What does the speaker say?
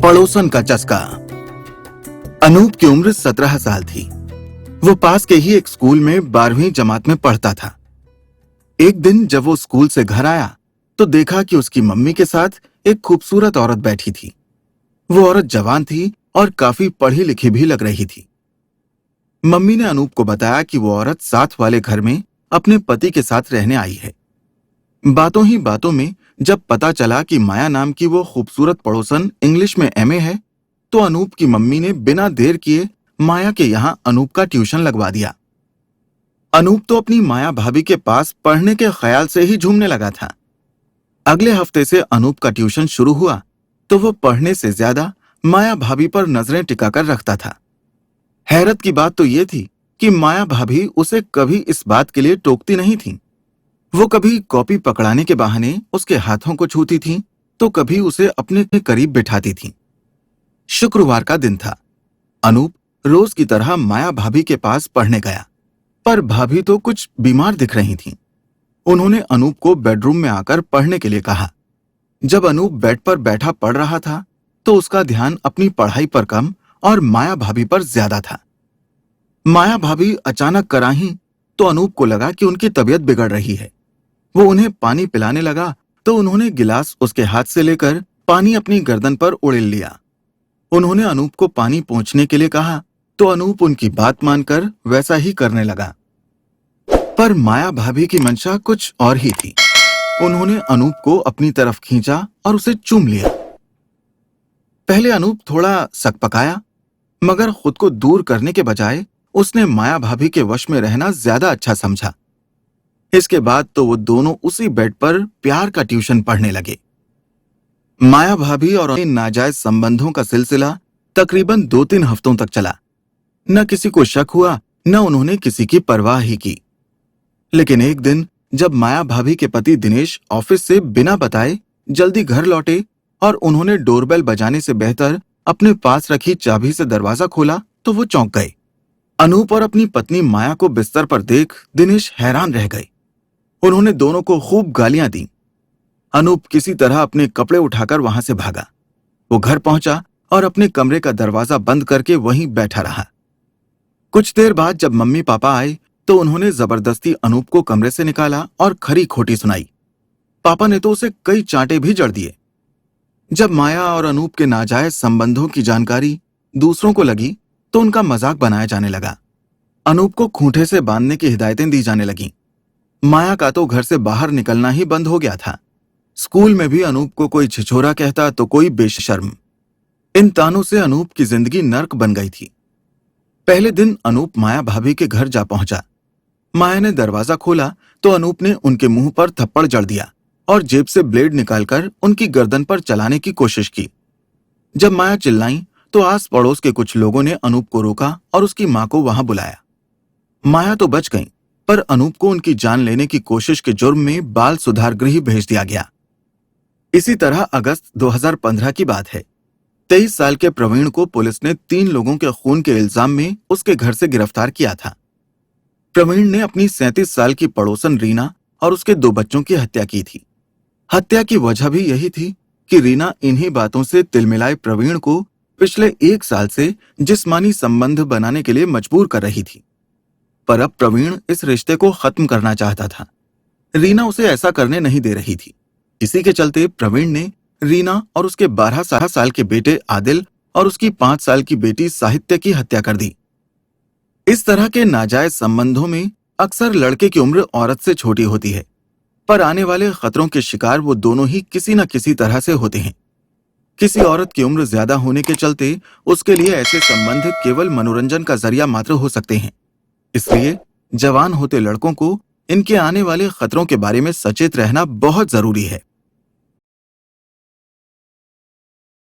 पड़ोसन का चस्का। अनूप की उम्र 17 साल थी। वो पास के ही एक स्कूल में 12वीं जमात में पढ़ता था। एक दिन जब वो स्कूल से घर आया तो देखा कि उसकी मम्मी के साथ एक खूबसूरत औरत बैठी थी। वो औरत जवान थी और काफी पढ़ी लिखी भी लग रही थी। मम्मी ने अनूप को बताया कि वो औरत साथ वाले घर में अपने पति के साथ रहने आई है। बातों ही बातों में जब पता चला कि माया नाम की वो खूबसूरत पड़ोसन इंग्लिश में एमए है, तो अनूप की मम्मी ने बिना देर किए माया के यहाँ अनूप का ट्यूशन लगवा दिया। अनूप तो अपनी माया भाभी के पास पढ़ने के ख्याल से ही झूमने लगा था। अगले हफ्ते से अनूप का ट्यूशन शुरू हुआ तो वो पढ़ने से ज्यादा माया भाभी पर नजरें टिकाकर रखता था। हैरत की बात तो ये थी कि माया भाभी उसे कभी इस बात के लिए टोकती नहीं थी। वो कभी कॉपी पकड़ाने के बहाने उसके हाथों को छूती थीं, तो कभी उसे अपने करीब बिठाती थीं। शुक्रवार का दिन था। अनूप रोज की तरह माया भाभी के पास पढ़ने गया, पर भाभी तो कुछ बीमार दिख रही थीं। उन्होंने अनूप को बेडरूम में आकर पढ़ने के लिए कहा। जब अनूप बेड पर बैठा पढ़ रहा था तो उसका ध्यान अपनी पढ़ाई पर कम और माया भाभी पर ज्यादा था। माया भाभी अचानक कराही तो अनूप को लगा कि उनकी तबीयत बिगड़ रही है। वो उन्हें पानी पिलाने लगा तो उन्होंने गिलास उसके हाथ से लेकर पानी अपनी गर्दन पर उड़ेल लिया। उन्होंने अनूप को पानी पहुंचने के लिए कहा तो अनूप उनकी बात मानकर वैसा ही करने लगा। पर माया भाभी की मंशा कुछ और ही थी। उन्होंने अनूप को अपनी तरफ खींचा और उसे चूम लिया। पहले अनूप थोड़ा सकपकाया, मगर खुद को दूर करने के बजाय उसने माया भाभी के वश में रहना ज्यादा अच्छा समझा। इसके बाद तो वो दोनों उसी बेड पर प्यार का ट्यूशन पढ़ने लगे। माया भाभी और इन नाजायज संबंधों का सिलसिला तकरीबन 2-3 हफ्तों तक चला। न किसी को शक हुआ, न उन्होंने किसी की परवाह ही की। लेकिन एक दिन जब माया भाभी के पति दिनेश ऑफिस से बिना बताए जल्दी घर लौटे और उन्होंने डोरबेल बजाने से बेहतर अपने पास रखी चाबी से दरवाजा खोला तो वो चौंक गए। अनूप और अपनी पत्नी माया को बिस्तर पर देख दिनेश हैरान रह गए। उन्होंने दोनों को खूब गालियां दी। अनूप किसी तरह अपने कपड़े उठाकर वहां से भागा। वो घर पहुंचा और अपने कमरे का दरवाजा बंद करके वहीं बैठा रहा। कुछ देर बाद जब मम्मी पापा आए तो उन्होंने जबरदस्ती अनूप को कमरे से निकाला और खरी खोटी सुनाई। पापा ने तो उसे कई चांटे भी जड़ दिए। जब माया और अनूप के नाजायज संबंधों की जानकारी दूसरों को लगी तो उनका मजाक बनाया जाने लगा। अनूप को खूंटे से बांधने की हिदायतें दी जाने लगीं। माया का तो घर से बाहर निकलना ही बंद हो गया था। स्कूल में भी अनूप को कोई छिछोरा कहता तो कोई बेशर्म। इन तानों से अनूप की जिंदगी नर्क बन गई थी। पहले दिन अनूप माया भाभी के घर जा पहुंचा। माया ने दरवाजा खोला तो अनूप ने उनके मुंह पर थप्पड़ जड़ दिया और जेब से ब्लेड निकालकर उनकी गर्दन पर चलाने की कोशिश की। जब माया चिल्लाई तो आस पड़ोस के कुछ लोगों ने अनूप को रोका और उसकी मां को वहां बुलाया। माया तो बच गई, पर अनूप को उनकी जान लेने की कोशिश के जुर्म में बाल सुधार गृह भेज दिया गया। इसी तरह अगस्त 2015 की बात है। 23 साल के प्रवीण को पुलिस ने 3 लोगों के खून के इल्जाम में उसके घर से गिरफ्तार किया था। प्रवीण ने अपनी 37 साल की पड़ोसन रीना और उसके 2 बच्चों की हत्या की थी। हत्या की वजह भी यही थी कि रीना इन्हीं बातों से तिलमिलाए प्रवीण को पिछले 1 साल से जिस्मानी संबंध बनाने के लिए मजबूर कर रही थी। पर अब प्रवीण इस रिश्ते को खत्म करना चाहता था। रीना उसे ऐसा करने नहीं दे रही थी। इसी के चलते प्रवीण ने रीना और उसके 12 साल के बेटे आदिल और उसकी 5 साल की बेटी साहित्य की हत्या कर दी। इस तरह के नाजायज संबंधों में अक्सर लड़के की उम्र औरत से छोटी होती है, पर आने वाले खतरों के शिकार वो दोनों ही किसी न किसी तरह से होते हैं। किसी औरत की उम्र ज्यादा होने के चलते उसके लिए ऐसे संबंध केवल मनोरंजन का जरिया मात्र हो सकते हैं। इसलिए जवान होते लड़कों को इनके आने वाले खतरों के बारे में सचेत रहना बहुत जरूरी है।